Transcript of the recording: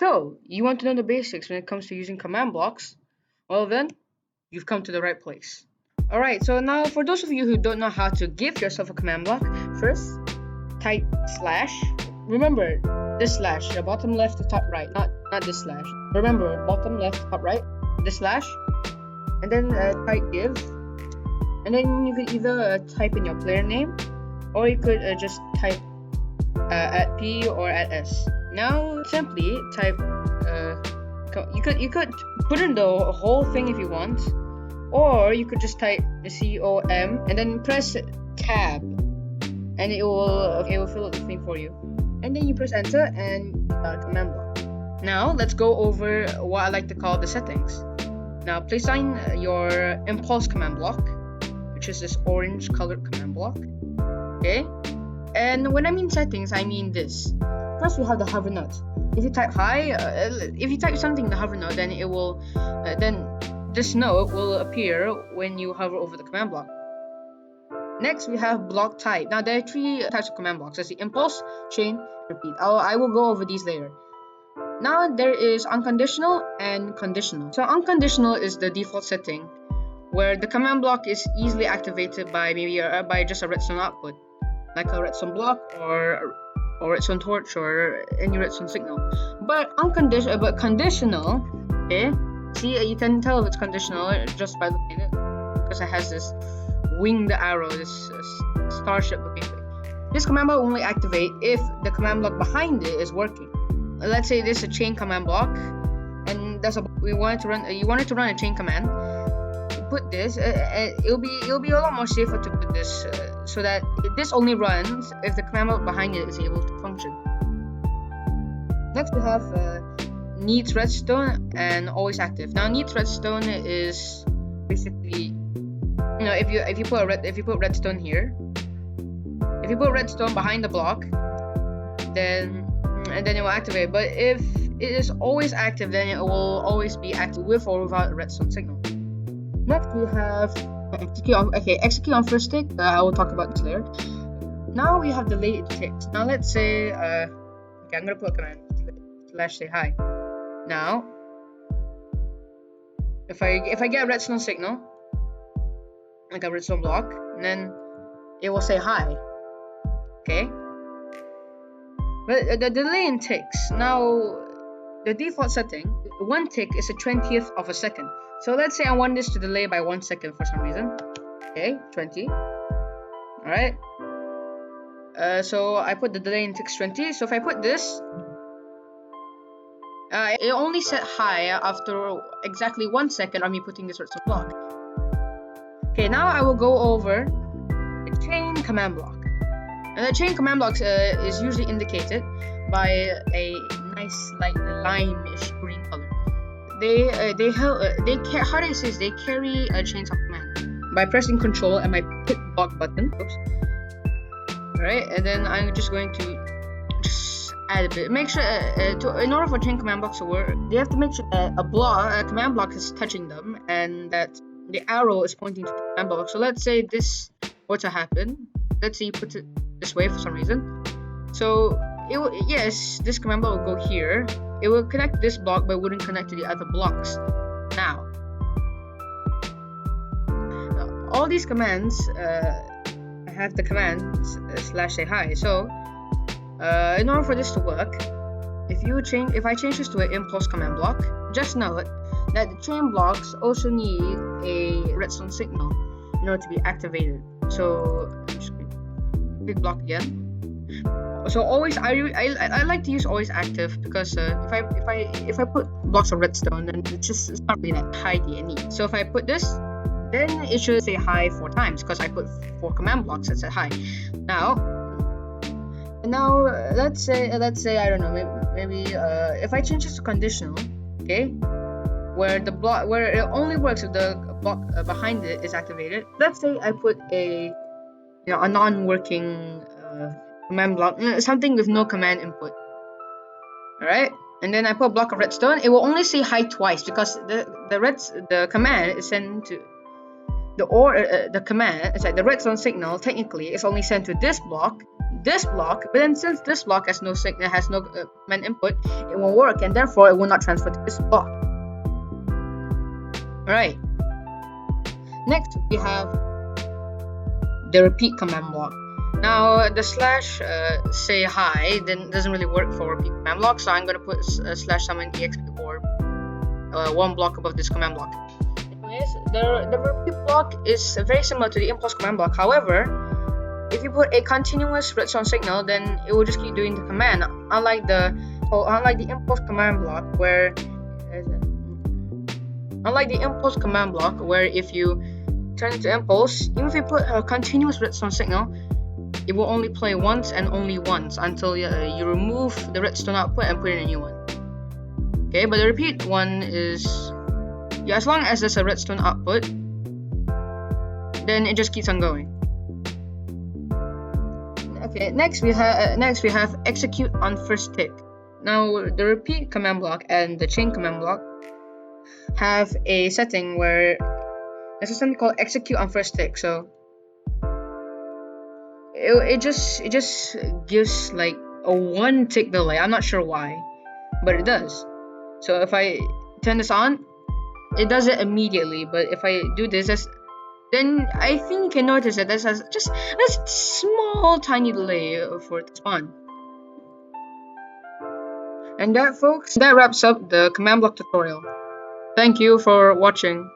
So, you want to know the basics when it comes to using command blocks? Well then, you've come to the right place. Alright, so now for those of you who don't know how to give yourself a command block, first, type slash. Remember, this slash, the bottom left to top right, not this slash. Remember, bottom left to top right, this slash, and then type give. And then you could either type in your player name, or you could just type at P or at S. Now simply type you could put in the whole thing if you want, or you could just type COM and then press tab, and it will fill out the thing for you. And then you press enter and command block. Now let's go over what I like to call the settings. Now place on your impulse command block, which is this orange colored command block. Okay. And when I mean settings, I mean this. First, we have the hover node. If you type hi, if you type something in the hover node, then it will, then this node will appear when you hover over the command block. Next, we have block type. Now, there are three types of command blocks. There's the impulse, chain, repeat. I will go over these later. Now, there is unconditional and conditional. So, unconditional is the default setting, where the command block is easily activated by by just a redstone output, like a redstone block or redstone torch or any redstone signal. But conditional, okay? See, you can tell if it's conditional just by looking at it, because it has this winged arrow, this starship looking thing. This command block will only activate if the command block behind it is working. Let's say this is a chain command block, and you wanted to run a chain command. Put this, it'll be a lot more safer to put this so that this only runs if the command block behind it is able to function. Next we have needs redstone and always active. Now needs redstone is basically, if you put redstone here, if you put redstone behind the block, then it will activate. But if it is always active, then it will always be active with or without a redstone signal. Next we have execute on first tick. I will talk about this later. Now we have delay in ticks. Now let's say I'm gonna put a command slash say hi. Now if I get a redstone signal, like a redstone block, and then it will say hi. Okay. But the delay in ticks. Now the default setting, one tick is a 20th of a second. So let's say I want this to delay by 1 second for some reason. Okay, 20. Alright. So I put the delay in ticks 20. So if I put this, it only set high after exactly 1 second of me putting this redstone block. Okay, now I will go over the chain command block. And the chain command block is usually indicated by a nice like lime-ish green color. They carry a chains of command by pressing Control and my pick block button. Oops. Alright, and then I'm just going to just add a bit. Make sure in order for chain command blocks to work, they have to make sure that a command block is touching them and that the arrow is pointing to the command block. So let's say this were to happen. Let's say you put it this way for some reason. So yes, this command block will go here. It will connect this block, but wouldn't connect to the other blocks. Now all these commands have the command slash say hi. So in order for this to work, if I change this to an impulse command block, just note that the chain blocks also need a redstone signal in order to be activated. So I'm just going to pick block again. So always, I like to use always active because if I put blocks of redstone, then it's not really that tidy and neat. So if I put this, then it should say hi 4 times because I put 4 command blocks that say hi. Now let's say I don't know, maybe if I change this to conditional, okay, where it only works if the block behind it is activated. Let's say I put a non-working command block, something with no command input. Alright, and then I put a block of redstone. It will only say hi twice because the command is sent to the command. It's like the redstone signal technically is only sent to this block, this block, but then since this block has no signal, has no command input, it won't work, and therefore it will not transfer to this block. Alright. Next, we have the repeat command block. Now, the slash say hi then doesn't really work for repeat command block, so I'm gonna put slash summon exp orb one block above this command block. Anyways, the repeat block is very similar to the impulse command block. However, if you put a continuous redstone signal, then it will just keep doing the command. Unlike the impulse command block, where if you turn it to impulse, even if you put a continuous redstone signal, it will only play once and only once until you remove the redstone output and put in a new one. Okay, but the repeat one is, as long as there's a redstone output, then it just keeps on going. Okay, next we have execute on first tick. Now, the repeat command block and the chain command block have a setting where there's something called execute on first tick. So it just gives like a one tick delay. I'm not sure why, but it does. So if I turn this on, it does it immediately. But if I do this, then I think you can notice that this has just a small tiny delay for it to spawn. And that, folks, that wraps up the command block tutorial. Thank you for watching.